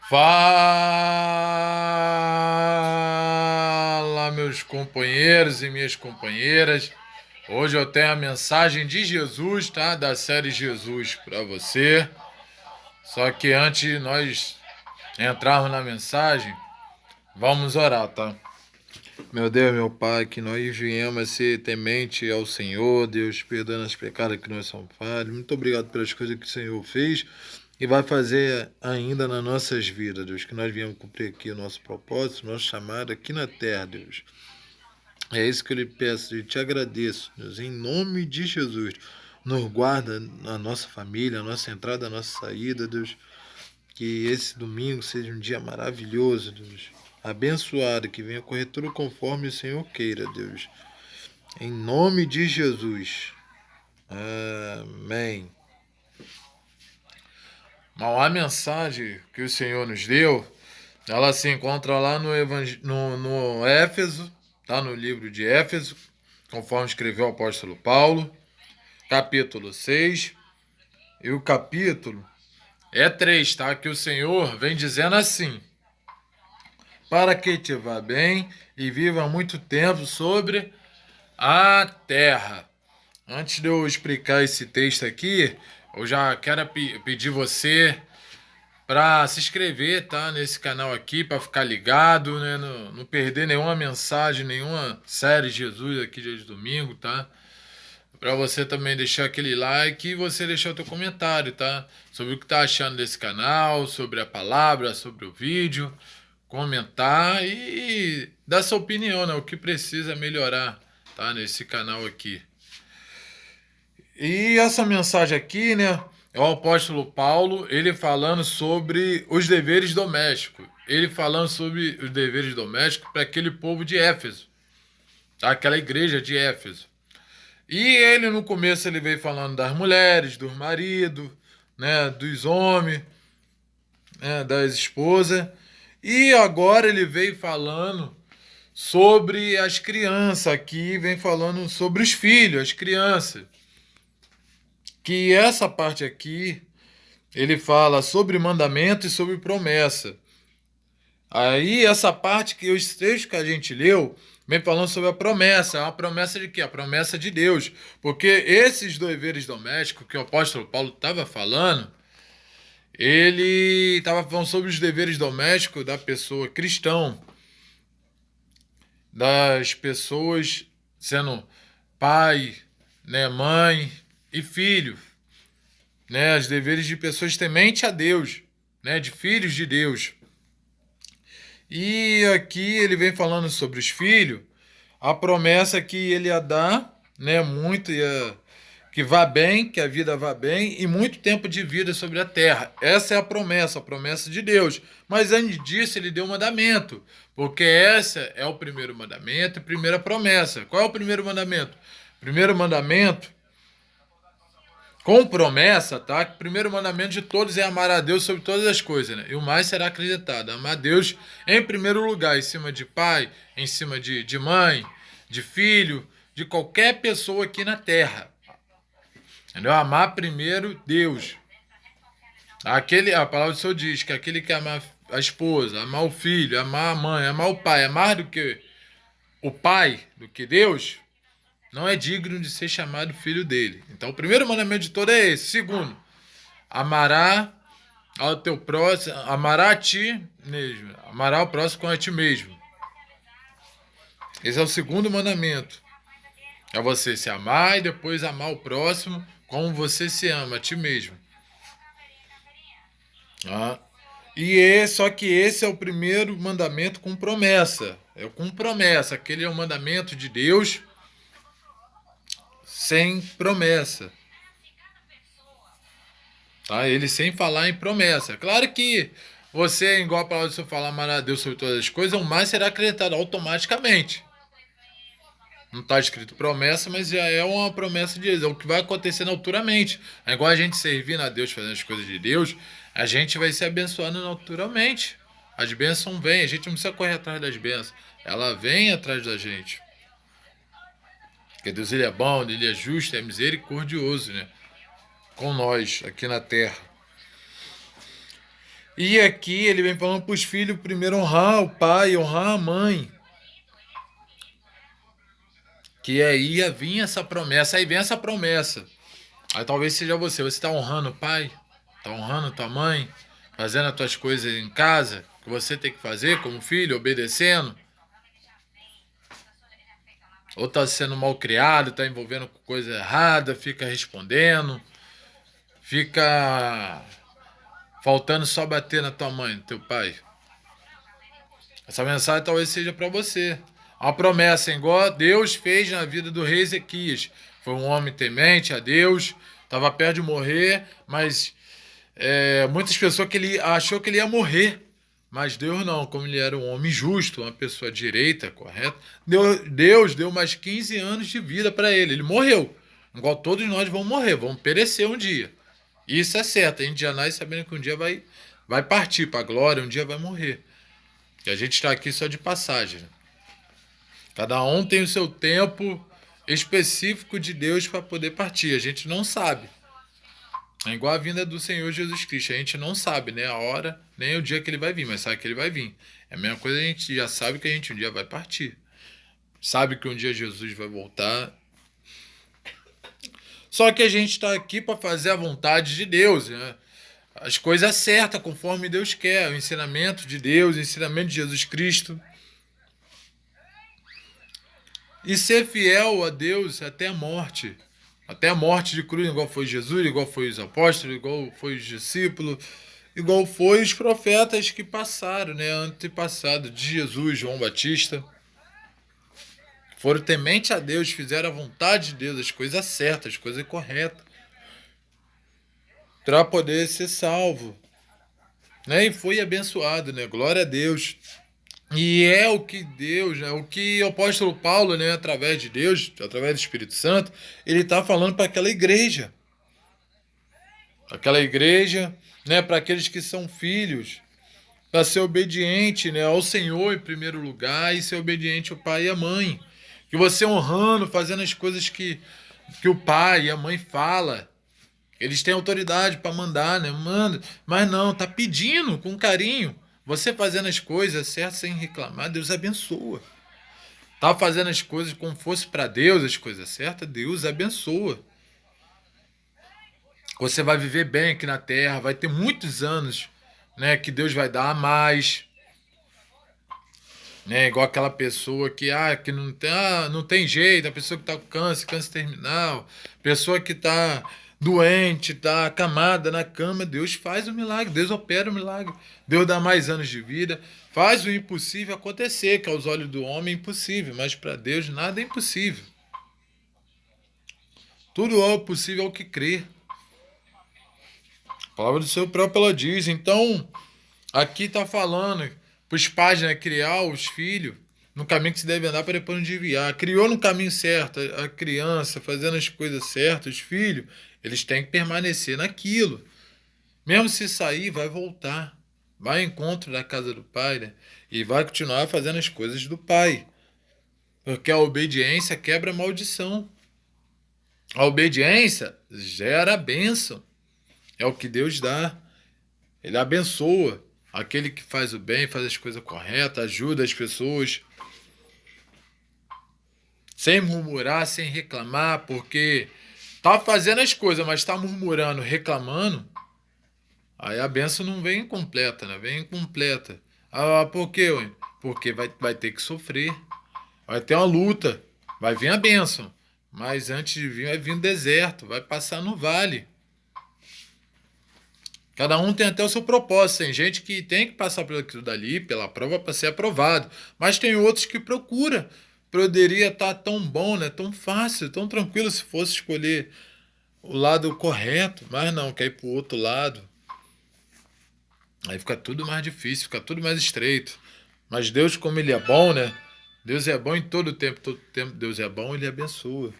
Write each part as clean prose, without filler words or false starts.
Fala, meus companheiros e minhas companheiras. Hoje eu tenho a mensagem de Jesus, tá? Da série Jesus para você. Só que antes de nós entrarmos na mensagem, vamos orar, tá? Meu Deus, meu Pai, que nós viemos a ser temente ao Senhor, Deus, perdoando os pecados que nós somos falhos. Muito obrigado pelas coisas que o Senhor fez e vai fazer ainda nas nossas vidas, Deus, que nós viemos cumprir aqui o nosso propósito, o nosso chamado aqui na terra, Deus. É isso que eu lhe peço e te agradeço, Deus, em nome de Jesus. Nos guarda a nossa família, a nossa entrada, a nossa saída, Deus. Que esse domingo seja um dia maravilhoso, Deus. Abençoado, que venha correr tudo conforme o Senhor queira, Deus. Em nome de Jesus. Amém. Mas a mensagem que o Senhor nos deu, ela se encontra lá no Éfeso, tá? No livro de Éfeso, conforme escreveu o apóstolo Paulo, capítulo 6. E o capítulo é 3, tá? Que o Senhor vem dizendo assim: para que te vá bem e viva muito tempo sobre a terra. Antes de eu explicar esse texto aqui, eu já quero pedir você para se inscrever, tá? Nesse canal aqui, para ficar ligado, né? Não perder nenhuma mensagem, nenhuma série de Jesus aqui dia de domingo, tá? Para você também deixar aquele like e você deixar o teu comentário, tá? Sobre o que tá achando desse canal, sobre a palavra, sobre o vídeo, comentar e dar sua opinião, né? O que precisa melhorar, tá? Nesse canal aqui. E essa mensagem aqui, né? É o apóstolo Paulo, ele falando sobre os deveres domésticos. Ele falando sobre os deveres domésticos para aquele povo de Éfeso, tá? Aquela igreja de Éfeso. E ele no começo ele veio falando das mulheres, dos maridos, né, dos homens, né, das esposas. E agora ele veio falando sobre as crianças aqui, vem falando sobre os filhos, as crianças. Que essa parte aqui ele fala sobre mandamento e sobre promessa. Aí essa parte que os textos que a gente leu vem falando sobre a promessa. A promessa de quê? A promessa de Deus. Porque esses deveres domésticos que o apóstolo Paulo estava falando, ele estava falando sobre os deveres domésticos da pessoa cristão, das pessoas sendo pai, né, mãe e filho, né, os deveres de pessoas temente a Deus, né, de filhos de Deus. E aqui ele vem falando sobre os filhos, a promessa que ele ia dar, né, muito que vá bem, que a vida vá bem e muito tempo de vida sobre a terra. Essa é a promessa de Deus. Mas antes disso ele deu um mandamento, porque essa é o primeiro mandamento e primeira promessa. Qual é o primeiro mandamento? Primeiro mandamento com promessa, tá? O primeiro mandamento de todos é amar a Deus sobre todas as coisas, né? E o mais será acreditado. Amar a Deus em primeiro lugar, em cima de pai, em cima de mãe, de filho, de qualquer pessoa aqui na terra. Entendeu? Amar primeiro Deus. A palavra do Senhor diz que aquele que ama a esposa, amar o filho, amar a mãe, amar o pai, amar do que o pai, do que Deus, não é digno de ser chamado filho dele. Então, o primeiro mandamento de todo é esse. Segundo, amará ao teu próximo, amará a ti mesmo, amará o próximo com a ti mesmo. Esse é o segundo mandamento. É você se amar e depois amar o próximo como você se ama a ti mesmo. Ah. Só que esse é o primeiro mandamento com promessa. É com promessa. Aquele é o mandamento de Deus sem promessa. Tá? Ele sem falar em promessa. Claro que você, igual a palavra do Senhor falar, amar a Deus sobre todas as coisas, o mais será acreditado automaticamente. Não está escrito promessa, mas já é uma promessa de Deus. É o que vai acontecer naturalmente. É igual a gente servindo a Deus, fazendo as coisas de Deus, a gente vai ser abençoando naturalmente. As bênçãos vêm, a gente não precisa correr atrás das bênçãos. Ela vem atrás da gente. Porque Deus ele é bom, ele é justo, é misericordioso, né? Com nós, aqui na terra. E aqui ele vem falando para os filhos primeiro honrar o pai, honrar a mãe. Que aí ia vir essa promessa, aí vem essa promessa. Aí talvez seja você está honrando o pai, está honrando tua mãe, fazendo as tuas coisas em casa, que você tem que fazer como filho, obedecendo. Ou está sendo mal criado, está envolvendo com coisa errada, fica respondendo, fica faltando só bater na tua mãe, no teu pai. Essa mensagem talvez seja para você. Uma promessa igual Deus fez na vida do rei Ezequias. Foi um homem temente a Deus, estava perto de morrer, mas muitas pessoas que ele achou que ele ia morrer. Mas Deus não, como ele era um homem justo, uma pessoa direita, correta, Deus deu mais 15 anos de vida para ele. Ele morreu. Igual todos nós vamos morrer, vamos perecer um dia. Isso é certo, a gente já nasce sabendo que um dia vai partir para a glória, um dia vai morrer. E a gente está aqui só de passagem. Cada um tem o seu tempo específico de Deus para poder partir. A gente não sabe. É igual a vinda do Senhor Jesus Cristo. A gente não sabe, né, a hora, nem o dia que ele vai vir, mas sabe que ele vai vir. É a mesma coisa, a gente já sabe que a gente um dia vai partir. Sabe que um dia Jesus vai voltar. Só que a gente está aqui para fazer a vontade de Deus, né? As coisas certas, conforme Deus quer. O ensinamento de Deus, o ensinamento de Jesus Cristo. E ser fiel a Deus até a morte. Até a morte de cruz, igual foi Jesus, igual foi os apóstolos, igual foi os discípulos, igual foi os profetas que passaram, né? Antepassado de Jesus, João Batista. Foram temente a Deus, fizeram a vontade de Deus, as coisas certas, as coisas corretas. Para poder ser salvo. Né? E foi abençoado, né? Glória a Deus. E é o que Deus, né? O que o apóstolo Paulo, né, através de Deus, através do Espírito Santo, ele está falando para aquela igreja. Aquela igreja, né, para aqueles que são filhos, para ser obediente, né, ao Senhor em primeiro lugar e ser obediente ao pai e à mãe. Que você honrando, fazendo as coisas que o pai e a mãe fala. Eles têm autoridade para mandar, né? Manda, mas não, tá pedindo com carinho. Você fazendo as coisas certas sem reclamar, Deus abençoa. Tá fazendo as coisas como fosse para Deus, as coisas certas, Deus abençoa. Você vai viver bem aqui na terra, vai ter muitos anos, né, que Deus vai dar a mais, né? Igual aquela pessoa que não tem jeito, a pessoa que está com câncer, câncer terminal, pessoa que está doente, está acamada na cama, Deus faz o milagre, Deus opera o milagre, Deus dá mais anos de vida, faz o impossível acontecer, que aos olhos do homem é impossível, mas para Deus nada é impossível. Tudo é possível ao que crê. A palavra do seu próprio ela diz. Então, aqui está falando para os pais, né, criar os filhos no caminho que se deve andar para depois não desviar. Criou no caminho certo a criança, fazendo as coisas certas, os filhos, eles têm que permanecer naquilo. Mesmo se sair, vai voltar. Vai ao encontro da casa do pai, né? E vai continuar fazendo as coisas do pai. Porque a obediência quebra a maldição. A obediência gera a bênção. É o que Deus dá. Ele abençoa aquele que faz o bem, faz as coisas corretas, ajuda as pessoas. Sem murmurar, sem reclamar, porque tá fazendo as coisas, mas está murmurando, reclamando, aí a benção não vem completa, né? Vem incompleta. Ah, por quê, ué? Porque vai ter que sofrer. Vai ter uma luta. Vai vir a bênção. Mas antes de vir, vai vir o deserto. Vai passar no vale. Cada um tem até o seu propósito. Tem gente que tem que passar por aquilo dali, pela prova, para ser aprovado. Mas tem outros que procura. Poderia estar tão bom, né? Tão fácil, tão tranquilo se fosse escolher o lado correto. Mas não, quer ir para o outro lado. Aí fica tudo mais difícil, fica tudo mais estreito. Mas Deus, como Ele é bom, né? Deus é bom em todo tempo Deus é bom, Ele abençoa.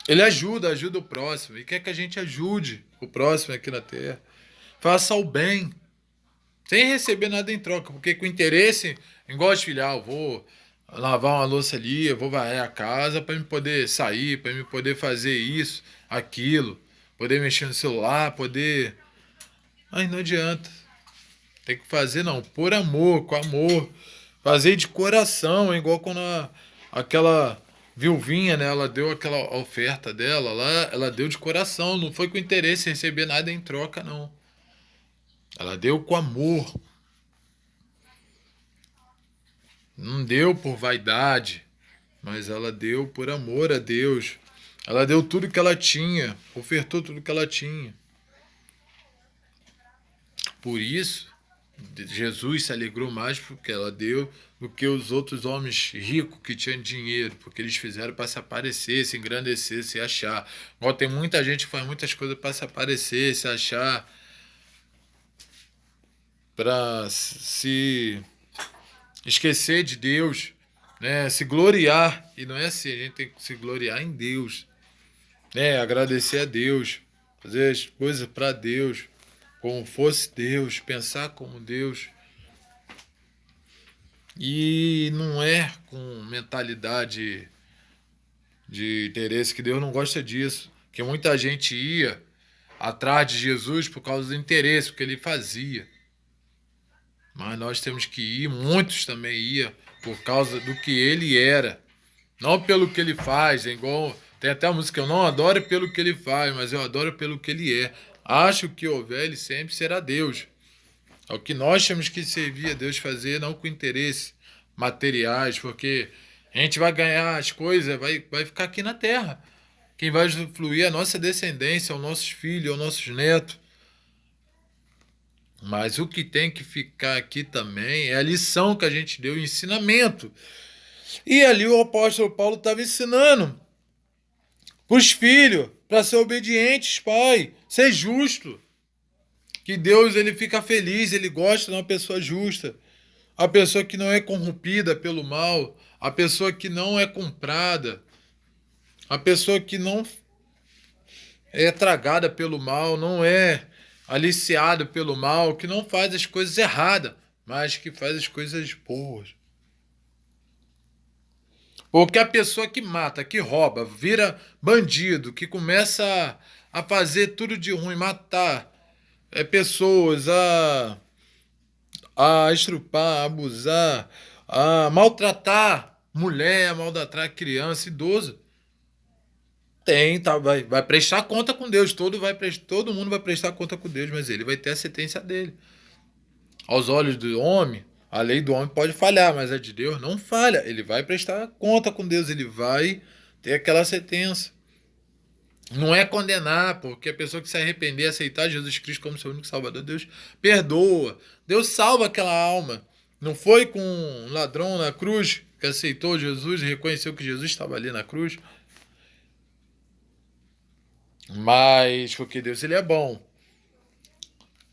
Ele ajuda o próximo. E quer que a gente ajude o próximo aqui na terra. Faça o bem, sem receber nada em troca. Porque com interesse, igual de filhar, eu vou lavar uma louça ali, eu vou varrer a casa para me poder sair, para me poder fazer isso, aquilo, poder mexer no celular, poder. Mas não adianta. Tem que fazer, não, por amor, com amor. Fazer de coração, é igual quando aquela viuvinha, né? Ela deu aquela oferta dela lá, ela deu de coração, não foi com interesse em receber nada em troca, não. Ela deu com amor, não deu por vaidade, mas ela deu por amor a Deus. Ela deu tudo que ela tinha, ofertou tudo que ela tinha. Por isso, Jesus se alegrou mais porque ela deu do que os outros homens ricos que tinham dinheiro, porque eles fizeram para se aparecer, se engrandecer, se achar. Igual tem muita gente que faz muitas coisas para se aparecer, se achar, para se esquecer de Deus, né? Se gloriar. E não é assim, a gente tem que se gloriar em Deus, né? Agradecer a Deus, fazer as coisas para Deus, como fosse Deus, pensar como Deus. E não é com mentalidade de interesse, que Deus não gosta disso. Que muita gente ia atrás de Jesus por causa do interesse, que ele fazia. Mas nós temos que ir, muitos também iam, por causa do que ele era. Não pelo que ele faz, é igual. Tem até a música, eu não adoro pelo que ele faz, mas eu adoro pelo que ele é. Acho que houver, ele sempre será Deus. É o que nós temos que servir a Deus fazer, não com interesse materiais, porque a gente vai ganhar as coisas, vai ficar aqui na terra. Quem vai usufruir é a nossa descendência, os nossos filhos, os nossos netos. Mas o que tem que ficar aqui também é a lição que a gente deu, o ensinamento. E ali o apóstolo Paulo estava ensinando para os filhos, para ser obedientes, pai, ser justo. Que Deus ele fica feliz, ele gosta de uma pessoa justa. A pessoa que não é corrompida pelo mal, a pessoa que não é comprada, a pessoa que não é tragada pelo mal, não é aliciada pelo mal, que não faz as coisas erradas, mas que faz as coisas boas. Porque a pessoa que mata, que rouba, vira bandido, que começa a fazer tudo de ruim, matar pessoas, a estrupar, a abusar, a maltratar mulher, a maltratar criança, idoso. Tem, tá, vai prestar conta com Deus, todo mundo vai prestar conta com Deus, mas ele vai ter a sentença dele. Aos olhos do homem, a lei do homem pode falhar, mas a de Deus não falha. Ele vai prestar conta com Deus, ele vai ter aquela sentença. Não é condenar, porque a pessoa que se arrepender e aceitar Jesus Cristo como seu único Salvador, Deus perdoa. Deus salva aquela alma. Não foi com um ladrão na cruz que aceitou Jesus e reconheceu que Jesus estava ali na cruz. Mas, porque Deus ele é bom.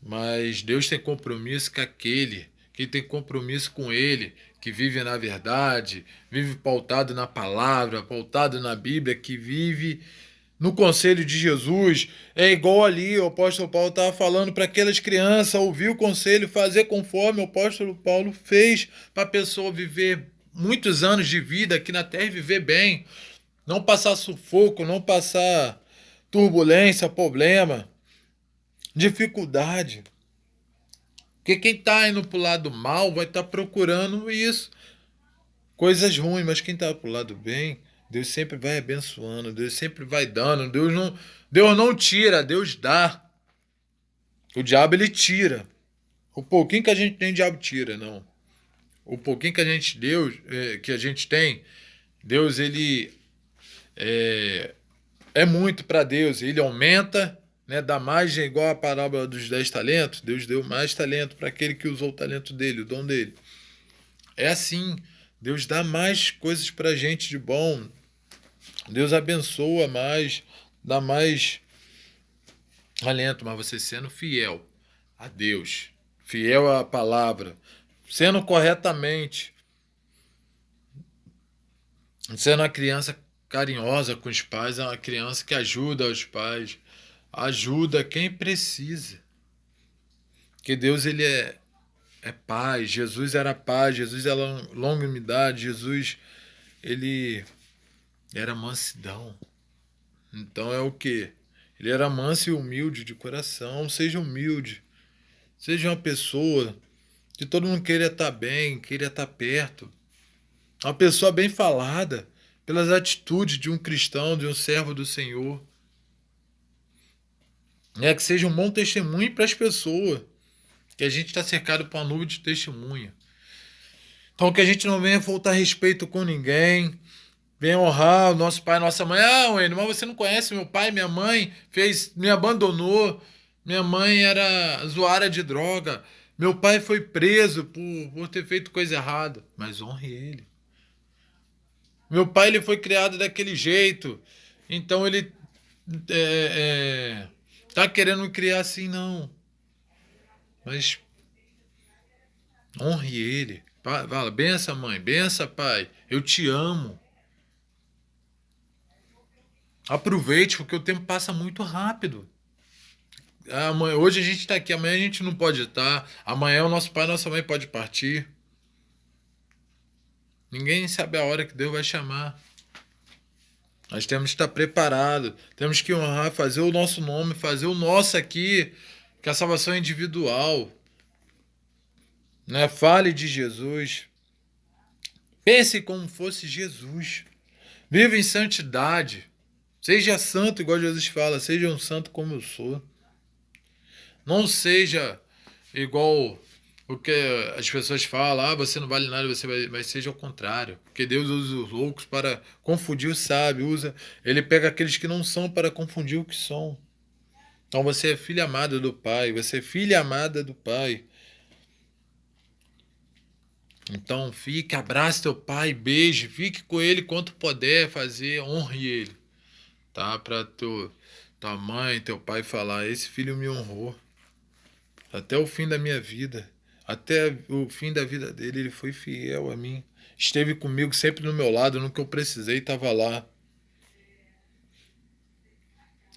Mas Deus tem compromisso com aquele que tem compromisso com ele, que vive na verdade, vive pautado na palavra, pautado na Bíblia, que vive no conselho de Jesus. É igual ali, o apóstolo Paulo estava falando para aquelas crianças, ouvir o conselho, fazer conforme o apóstolo Paulo fez para a pessoa viver muitos anos de vida aqui na terra e viver bem. Não passar sufoco, não passar turbulência, problema, dificuldade. Porque quem está indo para o lado mal vai estar procurando isso, coisas ruins, mas quem está para o lado bem, Deus sempre vai abençoando, Deus sempre vai dando, Deus não tira, Deus dá. O diabo ele tira. O pouquinho que a gente tem, o diabo tira, não. O pouquinho que a gente que a gente tem, Deus ele é muito para Deus, ele aumenta, né, dá mais, igual a parábola dos 10 talentos, Deus deu mais talento para aquele que usou o talento dele, o dom dele. É assim, Deus dá mais coisas para a gente de bom, Deus abençoa mais, dá mais alento, mas você sendo fiel a Deus, fiel à palavra, sendo corretamente, sendo uma criança carinhosa com os pais, é uma criança que ajuda os pais, ajuda quem precisa. Que Deus ele é paz, Jesus era paz, Jesus era longanimidade, Jesus ele era mansidão. Então é o que? Ele era manso e humilde de coração, seja humilde. Seja uma pessoa que todo mundo queira estar bem, queira estar perto. Uma pessoa bem falada pelas atitudes de um cristão, de um servo do Senhor. Que seja um bom testemunho para as pessoas. Que a gente está cercado por uma nuvem de testemunha. Então que a gente não venha faltar respeito com ninguém. Venha honrar o nosso pai e nossa mãe. Ah, Wayne, mas você não conhece meu pai, minha mãe me abandonou. Minha mãe era usuária de droga. Meu pai foi preso por ter feito coisa errada. Mas honre ele. Meu pai ele foi criado daquele jeito. Então ele tá querendo me criar assim, não. Mas honre ele. Fala, benção mãe, benção pai. Eu te amo. Aproveite, porque o tempo passa muito rápido. Hoje a gente está aqui, amanhã a gente não pode estar. Amanhã o nosso pai e nossa mãe pode partir. Ninguém sabe a hora que Deus vai chamar. Nós temos que estar preparados. Temos que honrar, fazer o nosso nome, fazer o nosso aqui, que a salvação é individual. Né? Fale de Jesus. Pense como fosse Jesus. Viva em santidade. Seja santo, igual Jesus fala. Seja um santo como eu sou. Não seja igual o que as pessoas falam. Ah, você não vale nada, você vai. Mas seja ao contrário. Porque Deus usa os loucos para confundir os sábios. Ele pega aqueles que não são para confundir o que são. Então você é filha amada do Pai. Você é filha amada do Pai. Então fique, abrace teu pai, beije, fique com ele quanto puder fazer, honre ele. Tá? Para tua mãe, teu pai falar, esse filho me honrou. Até o fim da minha vida. Até o fim da vida dele, ele foi fiel a mim. Esteve comigo sempre do meu lado, no que eu precisei, estava lá.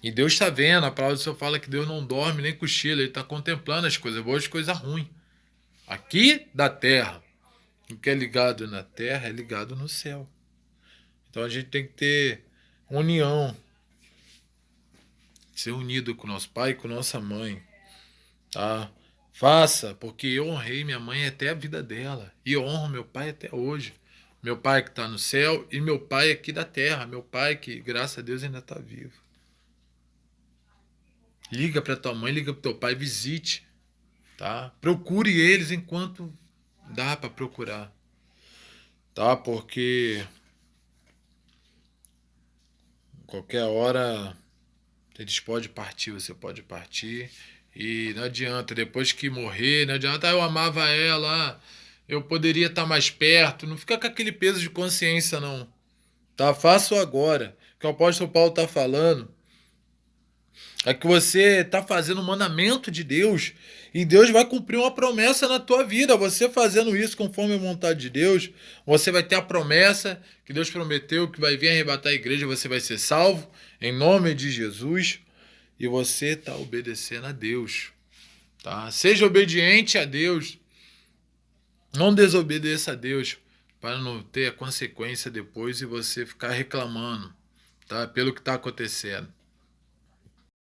E Deus está vendo, a palavra do Senhor fala que Deus não dorme nem cochila, Ele está contemplando as coisas boas e as coisas ruins. Aqui da terra. O que é ligado na terra é ligado no céu. Então a gente tem que ter união. Ser unido com nosso pai e com nossa mãe. Tá? Faça, porque eu honrei minha mãe até a vida dela. E eu honro meu pai até hoje. Meu pai que está no céu e meu pai aqui da terra. Meu pai que, graças a Deus, ainda está vivo. Liga para tua mãe, liga para teu pai, visite. Tá? Procure eles enquanto dá para procurar. Tá? Porque qualquer hora eles podem partir, você pode partir. E não adianta, depois que morrer, não adianta, eu amava ela, eu poderia estar mais perto. Não fica com aquele peso de consciência, não. Tá? Faça o agora. O que o apóstolo Paulo está falando é que você está fazendo o mandamento de Deus e Deus vai cumprir uma promessa na tua vida. Você fazendo isso conforme a vontade de Deus, você vai ter a promessa que Deus prometeu que vai vir arrebatar a igreja, você vai ser salvo em nome de Jesus e você está obedecendo a Deus. Tá? Seja obediente a Deus, não desobedeça a Deus para não ter a consequência depois e você ficar reclamando, tá? Pelo que está acontecendo.